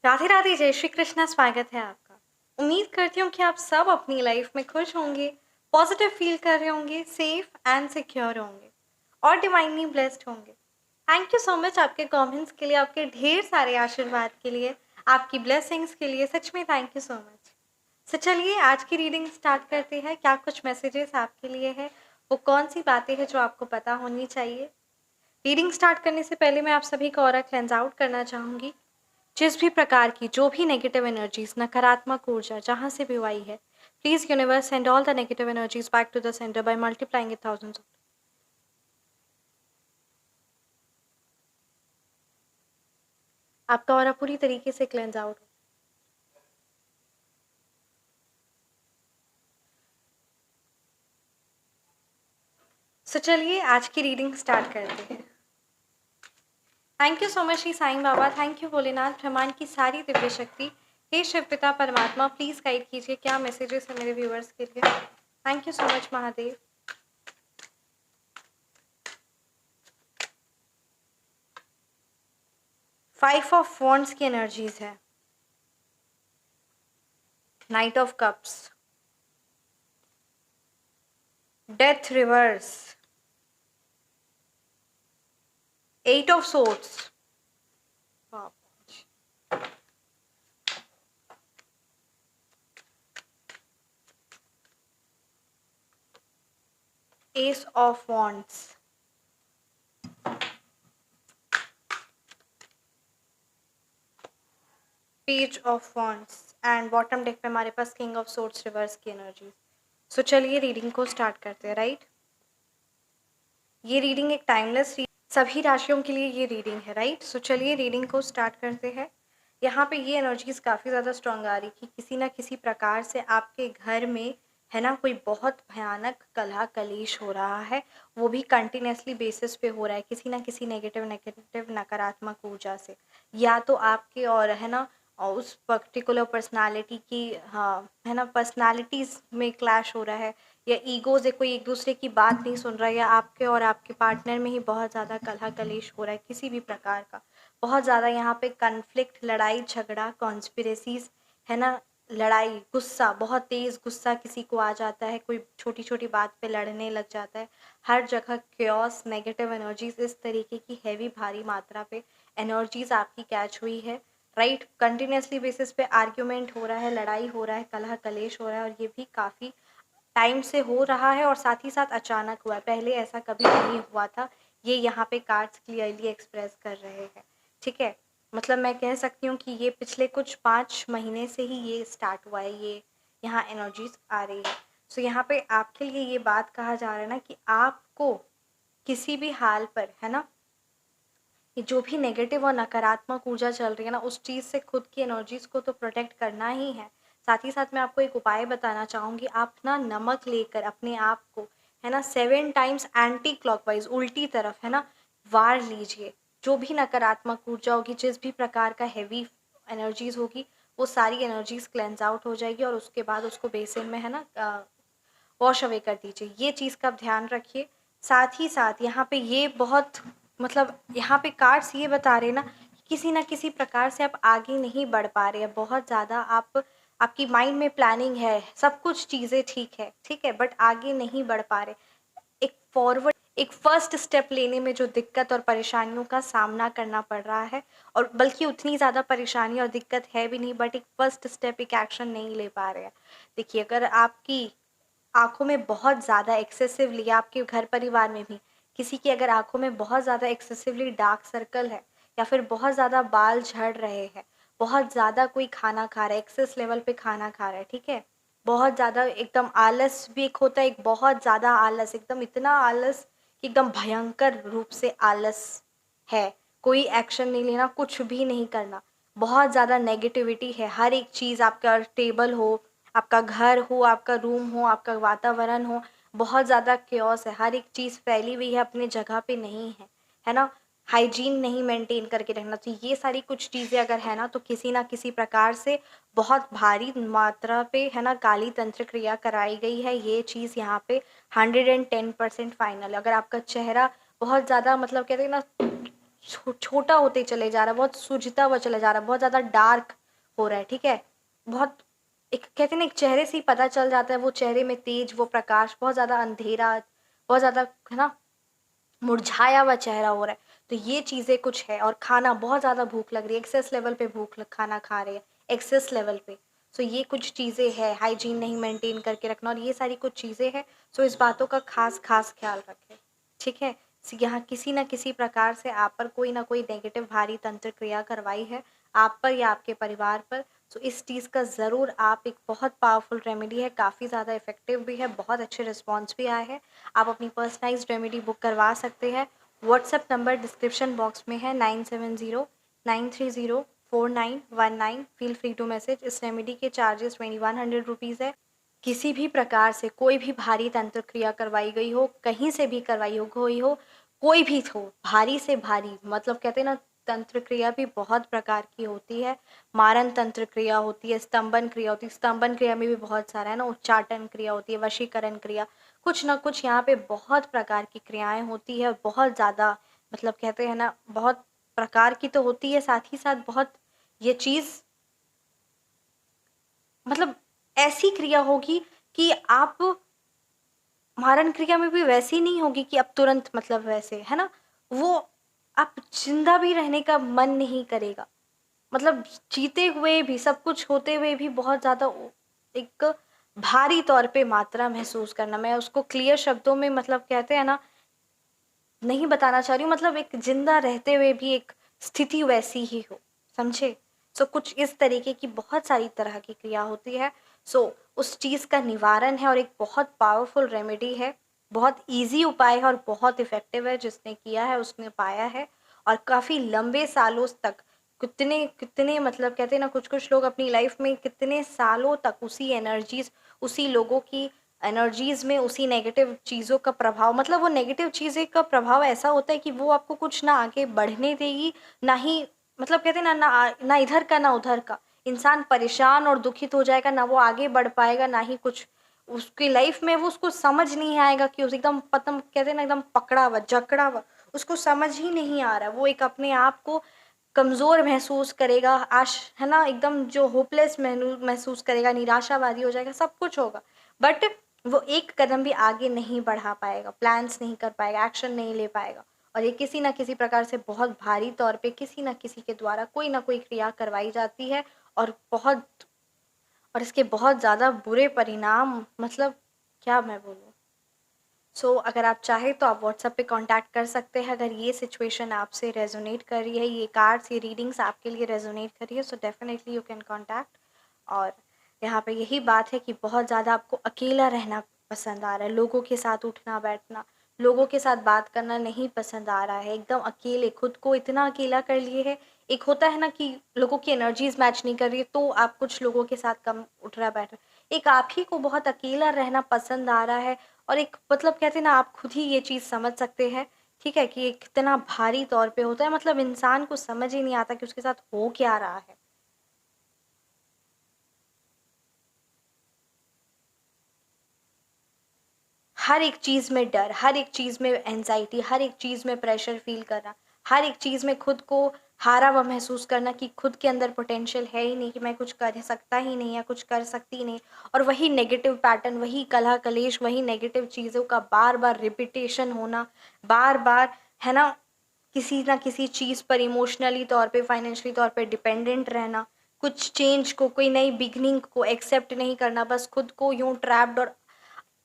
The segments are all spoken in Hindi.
राधे राधे, जय श्री कृष्णा। स्वागत है आपका। उम्मीद करती हूँ कि आप सब अपनी लाइफ में खुश होंगे, पॉजिटिव फील कर रहे होंगे, सेफ एंड सिक्योर होंगे और डिवाइनली ब्लेस्ड होंगे। थैंक यू सो मच आपके कमेंट्स के लिए, आपके ढेर सारे आशीर्वाद के लिए, आपकी ब्लेसिंग्स के लिए। सच में थैंक यू सो मच। सो चलिए आज की रीडिंग स्टार्ट करते हैं। क्या कुछ मैसेजेस आपके लिए है, वो कौन सी बातें हैं जो आपको पता होनी चाहिए। रीडिंग स्टार्ट करने से पहले मैं आप सभी को ऑरा क्लेंस आउट करना चाहूँगी। जिस भी प्रकार की जो भी नेगेटिव एनर्जीज, नकारात्मक ऊर्जा जहाँ से भी आई है, please universe send all the negative energies back to the centre by multiplying it thousands. आपका ऑरा पूरी तरीके से क्लेंस आउट हो। सो चलिए आज की रीडिंग स्टार्ट करते हैं। Thank you so much Shri Sai Baba, thank you Bholenath, ब्रह्मांड की सारी दिव्य शक्ति। हे शिव पिता परमात्मा, प्लीज गाइड कीजिए क्या मैसेजेस है मेरे व्यूअर्स के लिए। Thank you so much Mahadev. Five of wands की एनर्जीज है, knight of cups, death reverse, eight of swords, ace of wands, page of wands and bottom deck पे हमारे पास किंग ऑफ सोर्ड्स रिवर्स की एनर्जी। सो चलिए रीडिंग को स्टार्ट करते हैं। राइट, ये रीडिंग एक टाइमलेस सभी राशियों के लिए ये रीडिंग है। राइट, सो चलिए रीडिंग को स्टार्ट करते हैं। यहाँ पे ये एनर्जीज काफ़ी ज़्यादा स्ट्रांग आ रही कि किसी ना किसी प्रकार से आपके घर में है ना कोई बहुत भयानक कलह कलेश हो रहा है, वो भी कंटिन्यूसली बेसिस पे हो रहा है किसी ना किसी नेगेटिव नकारात्मक ऊर्जा से, या तो आपके और है ना और उस पर्टिकुलर पर्सनालिटी की, हाँ है ना, पर्सनालिटीज़ में क्लैश हो रहा है, या ईगोज है, कोई एक दूसरे की बात नहीं सुन रहा है, या आपके और आपके पार्टनर में ही बहुत ज़्यादा कलह कलेश हो रहा है किसी भी प्रकार का। बहुत ज़्यादा यहाँ पे कन्फ्लिक्ट, लड़ाई झगड़ा, कॉन्स्पिरेसीज है ना, लड़ाई, गुस्सा, बहुत तेज़ गुस्सा किसी को आ जाता है, कोई छोटी छोटी बात पे लड़ने लग जाता है। हर जगह क्योस, नेगेटिव एनर्जीज, इस तरीके की हैवी भारी मात्रा पे एनर्जीज आपकी कैच हुई है। राइट, कंटिन्यूसली बेसिस पे आर्ग्यूमेंट हो रहा है, लड़ाई हो रहा है, कलह कलेश हो रहा है, और ये भी काफ़ी टाइम से हो रहा है और साथ ही साथ अचानक हुआ है। पहले ऐसा कभी नहीं हुआ था, ये यहाँ पे कार्ड्स क्लियरली एक्सप्रेस कर रहे हैं। ठीक है, मतलब मैं कह सकती हूँ कि ये पिछले कुछ 5 महीने से ही ये स्टार्ट हुआ है, ये यहाँ एनर्जीज आ रही है। सो यहाँ पे आपके लिए ये बात कहा जा रहा है ना कि आपको किसी भी हाल पर है ना, ये जो भी नेगेटिव और नकारात्मक ऊर्जा चल रही है ना, उस चीज़ से खुद की एनर्जीज को तो प्रोटेक्ट करना ही है। साथ ही साथ मैं आपको एक उपाय बताना चाहूँगी। आप ना नमक लेकर अपने आप को है ना 7 टाइम्स एंटी क्लॉकवाइज, उल्टी तरफ है ना, वार लीजिए। जो भी नकारात्मक ऊर्जा होगी, जिस भी प्रकार का हैवी एनर्जीज होगी, वो सारी एनर्जीज क्लेंस आउट हो जाएगी और उसके बाद उसको बेसिन में है ना वॉश अवे कर दीजिए। ये चीज़ का आप ध्यान रखिए। साथ ही साथ यहाँ पे ये बहुत, मतलब यहाँ पे कार्ड्स ये बता रहे हैं ना कि किसी ना किसी प्रकार से आप आगे नहीं बढ़ पा रहे हैं, बहुत ज़्यादा आपकी माइंड में प्लानिंग है, सब कुछ चीज़ें ठीक है, बट आगे नहीं बढ़ पा रहे। एक फर्स्ट स्टेप लेने में जो दिक्कत और परेशानियों का सामना करना पड़ रहा है, और बल्कि उतनी ज़्यादा परेशानी और दिक्कत है भी नहीं, बट एक फर्स्ट स्टेप, एक एक्शन नहीं ले पा रहे हैं। देखिए, अगर आपकी आँखों में बहुत ज़्यादा एक्सेसिवली, या आपके घर परिवार में भी किसी की अगर आँखों में बहुत ज़्यादा एक्सेसिवली डार्क सर्कल है, या फिर बहुत ज़्यादा बाल झड़ रहे हैं, बहुत ज़्यादा कोई खाना खा रहा है, एक्सेस लेवल पे खाना खा रहा है, ठीक है, बहुत ज़्यादा एकदम आलस भी एक होता है, एक बहुत ज़्यादा आलस, एकदम इतना आलस कि एकदम भयंकर रूप से आलस है, कोई एक्शन नहीं लेना, कुछ भी नहीं करना, बहुत ज़्यादा नेगेटिविटी है, हर एक चीज़, आपका टेबल हो, आपका घर हो, आपका रूम हो, आपका वातावरण हो, बहुत ज़्यादा क्योस है, हर एक चीज़ फैली हुई है, अपने जगह पे नहीं है ना, हाइजीन नहीं मेंटेन करके रखना। तो ये सारी कुछ चीज़ें अगर है ना, तो किसी ना किसी प्रकार से बहुत भारी मात्रा पे है ना काली तंत्र क्रिया कराई गई है। ये चीज़ यहाँ पे 110% फाइनल। अगर आपका चेहरा बहुत ज़्यादा, मतलब कहते हैं ना, छोटा होते चले जा रहा है, बहुत सूझता हुआ चला जा रहा है, बहुत ज़्यादा डार्क हो रहा है, ठीक है। बहुत एक कहते हैं ना, एक चेहरे से ही पता चल जाता है, वो चेहरे में तेज, वो प्रकाश, बहुत ज़्यादा अंधेरा, बहुत ज़्यादा है ना, मुरझाया हुआ चेहरा हो रहा है। तो ये चीज़ें कुछ है। और खाना बहुत ज़्यादा भूख लग रही है, एक्सेस लेवल पे खाना खा रहे हैं, एक्सेस लेवल पे। सो ये कुछ चीज़ें हैं, हाइजीन नहीं मेंटेन करके रखना, और ये सारी कुछ चीज़ें हैं। सो इस बातों का खास खास ख्याल रखें, ठीक है। यहाँ किसी ना किसी प्रकार से आप पर कोई ना कोई नेगेटिव भारी तंत्र क्रिया करवाई है, आप पर या आपके परिवार पर। सो इस चीज़ का ज़रूर आप, एक बहुत पावरफुल रेमेडी है, काफ़ी ज़्यादा इफेक्टिव भी है, बहुत अच्छे रिस्पॉन्स भी आए हैं। आप अपनी पर्सनलाइज्ड रेमेडी बुक करवा सकते हैं। व्हाट्सएप नंबर डिस्क्रिप्शन बॉक्स में है, 9709304919। Feel free to message. इस रेमेडी के चार्जेस 2100 है। किसी भी प्रकार से कोई भी भारी तंत्र क्रिया करवाई गई हो, कहीं से भी करवाई हो गई हो, कोई भी हो, भारी से भारी, मतलब कहते हैं ना, तंत्र क्रिया भी बहुत प्रकार की होती है। मारन तंत्र क्रिया होती है, स्तंभन क्रिया होती है, स्तंभन क्रिया में भी बहुत सारा है ना, उच्चाटन क्रिया होती है, वशीकरण क्रिया, कुछ ना कुछ यहाँ पे बहुत प्रकार की क्रियाएं होती है। बहुत ज़्यादा, मतलब कहते हैं ना, बहुत प्रकार की तो होती है, साथ ही साथ बहुत ये चीज़, मतलब ऐसी क्रिया होगी कि आप, मारन क्रिया में भी वैसी नहीं होगी कि अब तुरंत, मतलब वैसे है ना, वो आप जिंदा भी रहने का मन नहीं करेगा। मतलब जीते हुए भी, सब कुछ होते हुए भी बहुत ज़्यादा एक भारी तौर पे मात्रा महसूस करना। मैं उसको क्लियर शब्दों में, मतलब कहते हैं ना, नहीं बताना चाह रही हूँ, मतलब एक जिंदा रहते हुए भी एक स्थिति वैसी ही हो, समझे। सो कुछ इस तरीके की बहुत सारी तरह की क्रिया होती है। सो उस चीज़ का निवारण है, और एक बहुत पावरफुल रेमेडी है, बहुत इजी उपाय है, और बहुत इफेक्टिव है। जिसने किया है उसने पाया है, और काफ़ी लंबे सालों तक, कितने कितने, मतलब कहते हैं ना, कुछ कुछ लोग अपनी लाइफ में कितने सालों तक उसी एनर्जीज, उसी लोगों की एनर्जीज में, उसी नेगेटिव चीज़ों का प्रभाव, मतलब वो नेगेटिव चीज़ें का प्रभाव ऐसा होता है कि वो आपको कुछ ना आगे बढ़ने देगी, ना ही, मतलब कहते हैं ना, ना इधर का ना उधर का। इंसान परेशान और दुखित हो जाएगा, ना वो आगे बढ़ पाएगा, ना ही कुछ उसकी लाइफ में, वो उसको समझ नहीं आएगा कि उस एकदम पतम, कहते हैं ना, एकदम पकड़ा हुआ, जकड़ा हुआ, उसको समझ ही नहीं आ रहा है। वो एक अपने आप को कमज़ोर महसूस करेगा, है ना, एकदम जो होपलेस महसूस करेगा, निराशावादी हो जाएगा, सब कुछ होगा। बट वो एक कदम भी आगे नहीं बढ़ा पाएगा, प्लान्स नहीं कर पाएगा, एक्शन नहीं ले पाएगा। और ये किसी ना किसी प्रकार से बहुत भारी तौर पे किसी ना किसी के द्वारा कोई ना कोई क्रिया करवाई जाती है, और बहुत, और इसके बहुत ज़्यादा बुरे परिणाम, मतलब क्या मैं बोलूँ। अगर आप चाहें तो आप व्हाट्सएप पे कांटेक्ट कर सकते हैं, अगर ये सिचुएशन आपसे रेजोनेट कर रही है, ये कार्ड्स, ये रीडिंग्स आपके लिए रेजोनेट कर रही है, so definitely you can contact. और यहाँ पे यही बात है कि बहुत ज़्यादा आपको अकेला रहना पसंद आ रहा है, लोगों के साथ उठना बैठना, लोगों के साथ बात करना नहीं पसंद आ रहा है, एकदम अकेले, खुद को इतना अकेला कर लिए है। एक होता है ना कि लोगों की एनर्जीज मैच नहीं कर रही है, तो आप कुछ लोगों के साथ कम उठ रहा बैठ रहा, एक आप ही को बहुत अकेला रहना पसंद आ रहा है। और एक, मतलब कहते हैं ना, आप खुद ही ये चीज़ समझ सकते हैं, ठीक है, कि ये कितना भारी तौर पे होता है, मतलब इंसान को समझ ही नहीं आता कि उसके साथ हो क्या रहा है। हर एक चीज़ में डर, हर एक चीज़ में एंजाइटी, हर एक चीज़ में प्रेशर फील करना, हर एक चीज़ में खुद को हारा हुआ महसूस करना कि खुद के अंदर पोटेंशियल है ही नहीं, कि मैं कुछ कर सकता ही नहीं, या कुछ कर सकती ही नहीं। और वही नेगेटिव पैटर्न, वही कलह कलेश, वही नेगेटिव चीज़ों का बार बार रिपीटेशन होना, बार बार, है ना, किसी ना किसी चीज़ पर इमोशनली तौर पे, फाइनेंशियली तौर पे डिपेंडेंट रहना, कुछ चेंज को, कोई नई बिगनिंग को एक्सेप्ट नहीं करना, बस खुद को यूं ट्रैप्ड और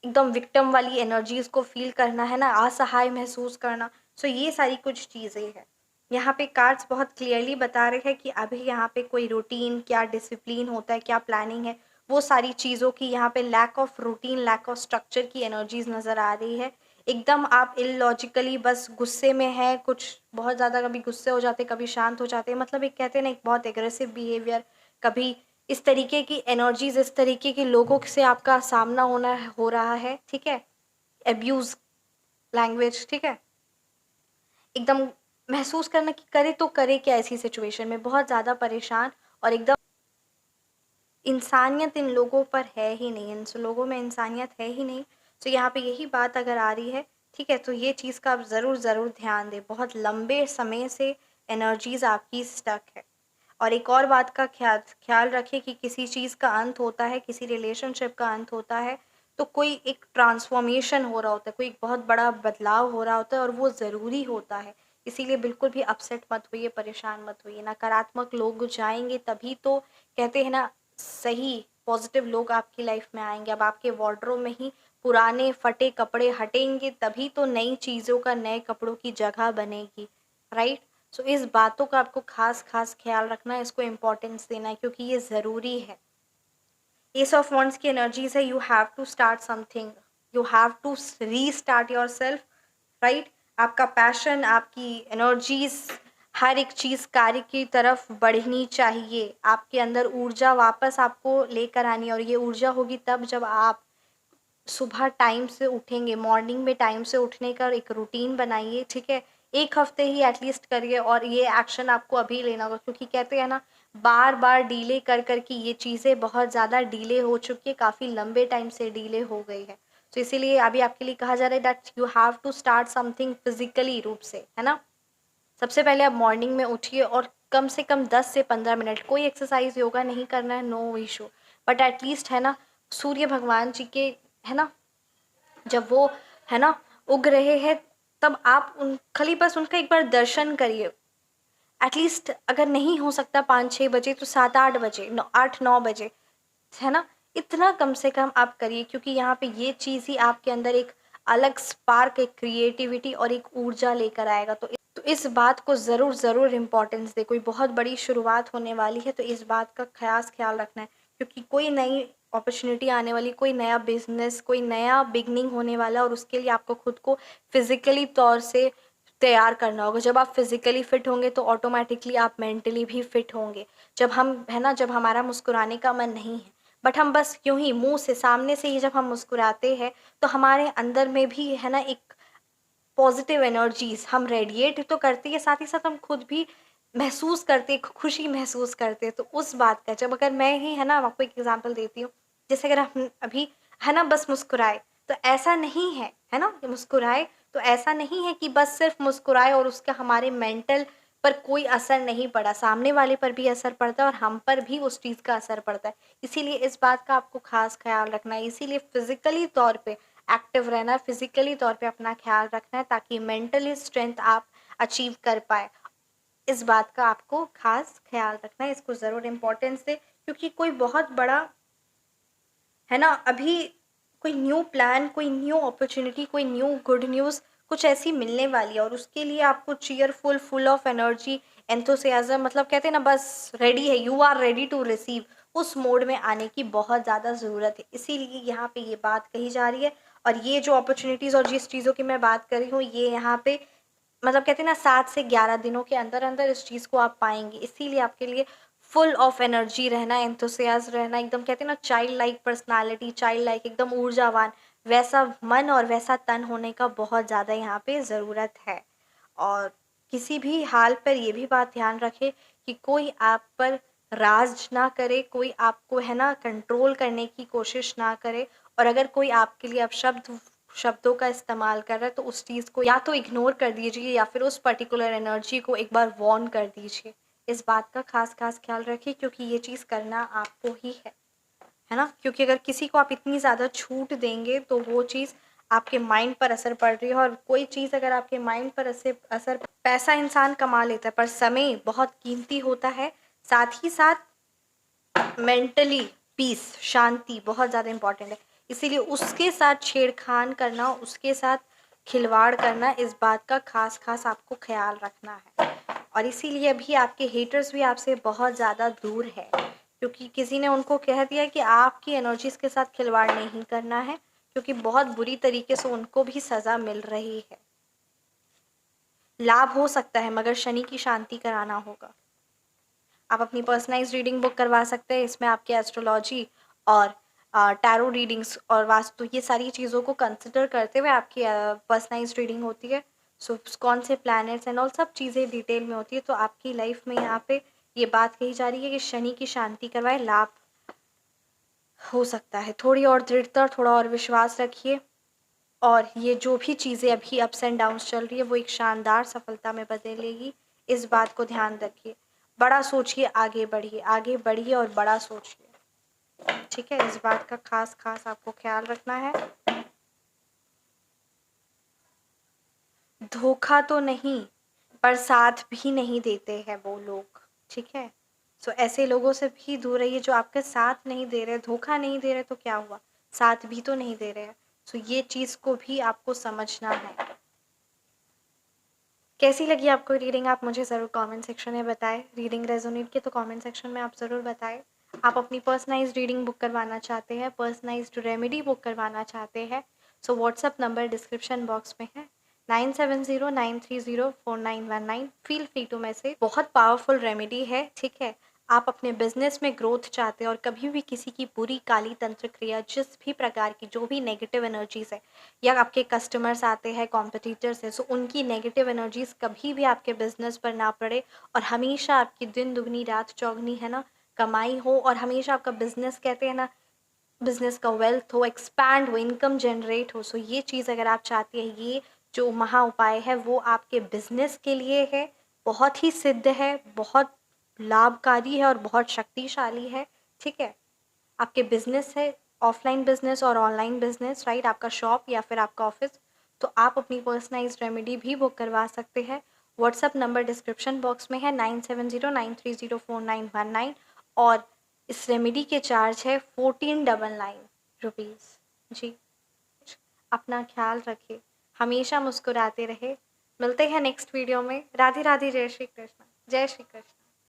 एकदम विक्टिम वाली एनर्जीज को फील करना, है ना, असहाय महसूस करना। ये सारी कुछ चीज़ें हैं। यहाँ पे कार्ड्स बहुत क्लियरली बता रहे हैं कि अभी यहाँ पे कोई रूटीन, क्या डिसिप्लिन होता है, क्या प्लानिंग है, वो सारी चीज़ों की यहाँ पे lack of routine, lack of structure की एनर्जीज नज़र आ रही है। एकदम आप इलॉजिकली बस गुस्से में है, कुछ बहुत ज़्यादा, कभी गुस्से हो जाते, कभी शांत हो जाते, मतलब एक कहते हैं ना, एक बहुत एग्रेसिव बिहेवियर, कभी इस तरीके की एनर्जीज, इस तरीके के लोगों से आपका सामना होना हो रहा है, ठीक है, एब्यूज लैंग्वेज, ठीक है, एकदम महसूस करना कि करे तो करे क्या ऐसी सिचुएशन में, बहुत ज़्यादा परेशान, और एकदम इंसानियत इन लोगों पर है ही नहीं, इन लोगों में इंसानियत है ही नहीं। यहाँ पे यही बात अगर आ रही है ठीक है, तो ये चीज़ का आप ज़रूर ध्यान दें। बहुत लंबे समय से एनर्जीज़ आपकी स्टक है। और एक और बात का ख्याल ख्याल रखें कि किसी चीज़ का अंत होता है, किसी रिलेशनशिप का अंत होता है, तो कोई एक ट्रांसफ़ॉर्मेशन हो रहा होता है, कोई एक बहुत बड़ा बदलाव हो रहा होता है और वो ज़रूरी होता है। इसीलिए बिल्कुल भी अपसेट मत होइए, परेशान मत होइए। नकारात्मक लोग जाएँगे तभी तो कहते हैं ना, सही पॉज़िटिव लोग आपकी लाइफ़ में आएँगे। अब आपके वार्डरोब में ही पुराने फटे कपड़े हटेंगे तभी तो नई चीज़ों का, नए कपड़ों की जगह बनेगी, राइट? सो इस बातों का आपको खास ख्याल रखना है, इसको इम्पोर्टेंस देना है क्योंकि ये ज़रूरी है। एस ऑफ वॉन्ड्स की एनर्जीज है, you have to start something, you have to restart yourself, right? आपका पैशन, आपकी एनर्जीज, हर एक चीज़ कार्य की तरफ बढ़नी चाहिए। आपके अंदर ऊर्जा वापस आपको लेकर आनी है और ये ऊर्जा होगी तब जब आप सुबह टाइम से उठेंगे। मॉर्निंग में टाइम से उठने का एक रूटीन बनाइए, ठीक है? 1 हफ्ते ही एटलीस्ट करिए और ये एक्शन आपको अभी लेना होगा क्योंकि कहते हैं ना, बार-बार डिले कर के ये चीज़ें बहुत ज़्यादा डिले हो चुकी है, काफ़ी लंबे टाइम से डिले हो गई है। तो इसीलिए अभी आपके लिए कहा जा रहा है that you have to start something physically रूप से, है ना? सबसे पहले आप मॉर्निंग में उठिए और कम से कम 10 से 15 मिनट, कोई एक्सरसाइज़, योगा नहीं करना है, नो इश्यू। बट एटलीस्ट है ना, सूर्य भगवान जी के, है ना, जब वो, है ना, उग रहे हैं तब आप उन खाली बस उनका एक बार दर्शन करिए। एटलीस्ट अगर नहीं हो सकता 5-6 बजे तो 7-8 बजे, 8-9 बजे, है ना? इतना कम से कम आप करिए क्योंकि यहाँ पे ये चीज़ ही आपके अंदर एक अलग स्पार्क, एक क्रिएटिविटी और एक ऊर्जा लेकर आएगा। तो इस बात को ज़रूर इम्पोर्टेंस दें। कोई बहुत बड़ी शुरुआत होने वाली है तो इस बात का ख़ास ख़्याल रखना है क्योंकि कोई नई अपॉर्च्युनिटी आने वाली, कोई नया बिज़नेस, कोई नया बिगिनिंग होने वाला है और उसके लिए आपको खुद को फ़िज़िकली तौर से तैयार करना होगा। जब आप फ़िज़िकली फ़िट होंगे तो ऑटोमैटिकली आप मेंटली भी फ़िट होंगे। जब हम, है ना, जब हमारा मुस्कुराने का मन नहीं है, बट हम बस यूँ ही मुँह से, सामने से ही जब हम मुस्कुराते हैं, तो हमारे अंदर में भी, है ना, एक पॉजिटिव एनर्जीज हम रेडिएट तो करते हैं, साथ ही साथ हम खुद भी महसूस करते हैं, खुशी महसूस करते हैं। तो उस बात का, जब अगर मैं ही, है ना, आपको एक एग्जांपल देती हूँ, जैसे अगर हम अभी, है ना, बस मुस्कुराए तो ऐसा नहीं है ना, कि मुस्कुराए तो ऐसा नहीं है कि बस सिर्फ मुस्कुराए और उसका हमारे मेंटल पर कोई असर नहीं पड़ा, सामने वाले पर भी असर पड़ता है और हम पर भी उस चीज़ का असर पड़ता है। इसीलिए इस बात का आपको खास ख्याल रखना है। इसीलिए फिजिकली तौर पे एक्टिव रहना है, फिजिकली तौर पे अपना ख्याल रखना है ताकि मेंटली स्ट्रेंथ आप अचीव कर पाए। इस बात का आपको खास ख्याल रखना है, इसको ज़रूर इम्पोर्टेंस दें क्योंकि कोई बहुत बड़ा, है ना, अभी कोई न्यू प्लान, कोई न्यू अपॉर्च्युनिटी, कोई न्यू गुड न्यूज़ कुछ ऐसी मिलने वाली है और उसके लिए आपको cheerful, full of energy, enthusiasm, मतलब कहते हैं ना, बस रेडी है, you are ready to receive, उस मोड में आने की बहुत ज़्यादा ज़रूरत है। इसीलिए यहाँ पे ये बात कही जा रही है और ये जो अपॉर्च्युनिटीज़ और जिस चीज़ों की मैं बात कर रही हूँ, ये यहाँ पे, मतलब कहते हैं ना, 7 से 11 दिनों के अंदर इस चीज़ को आप पाएँगे। इसीलिए आपके लिए फुल ऑफ एनर्जी रहना, एंथुसियास्ट रहना, एकदम कहते हैं ना, child like personality, child like एकदम ऊर्जावान, वैसा मन और वैसा तन होने का बहुत ज़्यादा यहाँ पे ज़रूरत है। और किसी भी हाल पर ये भी बात ध्यान रखें कि कोई आप पर राज ना करे, कोई आपको, है ना, कंट्रोल करने की कोशिश ना करे और अगर कोई आपके लिए अपशब्द शब्दों का इस्तेमाल कर रहा है तो उस चीज़ को या तो इग्नोर कर दीजिए या फिर उस पर्टिकुलर एनर्जी को एक बार वॉर्न कर दीजिए। इस बात का खास ख्याल रखिए क्योंकि ये चीज़ करना आपको ही है ना? क्योंकि अगर किसी को आप इतनी ज़्यादा छूट देंगे तो वो चीज़ आपके माइंड पर असर पड़ रही है और कोई चीज़ अगर आपके माइंड पर असर, पैसा इंसान कमा लेता है पर समय बहुत कीमती होता है, साथ ही साथ मेंटली पीस, शांति बहुत ज़्यादा इम्पोर्टेंट है। इसीलिए उसके साथ छेड़खान करना, उसके साथ खिलवाड़ करना, इस बात का खास आपको ख़्याल रखना है। और इसीलिए अभी आपके हेटर्स भी आपसे बहुत ज़्यादा दूर है क्योंकि किसी ने उनको कह दिया कि आपकी एनर्जीज़ के साथ खिलवाड़ नहीं करना है क्योंकि बहुत बुरी तरीके से उनको भी सज़ा मिल रही है। लाभ हो सकता है मगर शनि की शांति कराना होगा। आप अपनी पर्सनलाइज्ड रीडिंग बुक करवा सकते हैं। इसमें आपके एस्ट्रोलॉजी और टैरो रीडिंग्स और वास्तु, ये सारी चीज़ों को कंसिडर करते हुए आपकी पर्सनलाइज्ड रीडिंग होती है। सो कौन से प्लैनेट्स एंड ऑल सब चीज़ें डिटेल में होती है। तो आपकी लाइफ में यहाँ पे ये बात कही जा रही है कि शनि की शांति करवाए, लाभ हो सकता है। थोड़ी और दृढ़ता, थोड़ा और विश्वास रखिए और ये जो भी चीज़ें अभी अप्स एंड डाउन्स चल रही है वो एक शानदार सफलता में बदलेगी। इस बात को ध्यान रखिए, बड़ा सोचिए, आगे बढ़िए और बड़ा सोचिए, ठीक है? इस बात का खास आपको ख्याल रखना है। धोखा तो नहीं, पर साथ भी नहीं देते हैं वो लोग, ठीक है? सो ऐसे लोगों से भी दूर रहिए जो आपके साथ नहीं दे रहे, धोखा नहीं दे रहे तो क्या हुआ, साथ भी तो नहीं दे रहे हैं। सो ये चीज़ को भी आपको समझना है। कैसी लगी आपको रीडिंग, आप मुझे ज़रूर कमेंट सेक्शन में बताएं। रीडिंग रेजोनेट की तो कमेंट सेक्शन में आप ज़रूर बताएं। आप अपनी पर्सनलाइज्ड रीडिंग बुक करवाना चाहते हैं, पर्सनलाइज्ड रेमेडी बुक करवाना चाहते हैं, so WhatsApp number description box में है 9709304919। Feel free to message. बहुत पावरफुल रेमेडी है, ठीक है? आप अपने बिजनेस में ग्रोथ चाहते हैं और कभी भी किसी की बुरी काली तंत्र क्रिया, जिस भी प्रकार की जो भी नेगेटिव एनर्जीज है, या आपके कस्टमर्स आते हैं, कॉम्पिटिटर्स है, सो उनकी नेगेटिव एनर्जीज कभी भी आपके बिजनेस पर ना पड़े और हमेशा आपकी दिन दुगनी रात चौगनी, है ना, कमाई हो, और हमेशा आपका बिजनेस, कहते हैं ना, बिजनेस का वेल्थ हो, एक्सपैंड हो, इनकम जनरेट हो। सो ये चीज़ अगर आप चाहती हैं, ये जो महा उपाय है वो आपके बिजनेस के लिए है, बहुत ही सिद्ध है, बहुत लाभकारी है और बहुत शक्तिशाली है, ठीक है? आपके बिजनेस है, ऑफलाइन बिजनेस और ऑनलाइन बिजनेस, राइट, आपका शॉप या फिर आपका ऑफिस, तो आप अपनी पर्सनलाइज्ड रेमेडी भी बुक करवा सकते हैं। व्हाट्सअप नंबर डिस्क्रिप्शन बॉक्स में है 9709304919। और इस रेमेडी के चार्ज है 1499 रुपीज़। जी, अपना ख्याल रखें, हमेशा मुस्कुराते रहे। मिलते हैं नेक्स्ट वीडियो में। राधे राधे, जय श्री कृष्ण, जय श्री कृष्ण।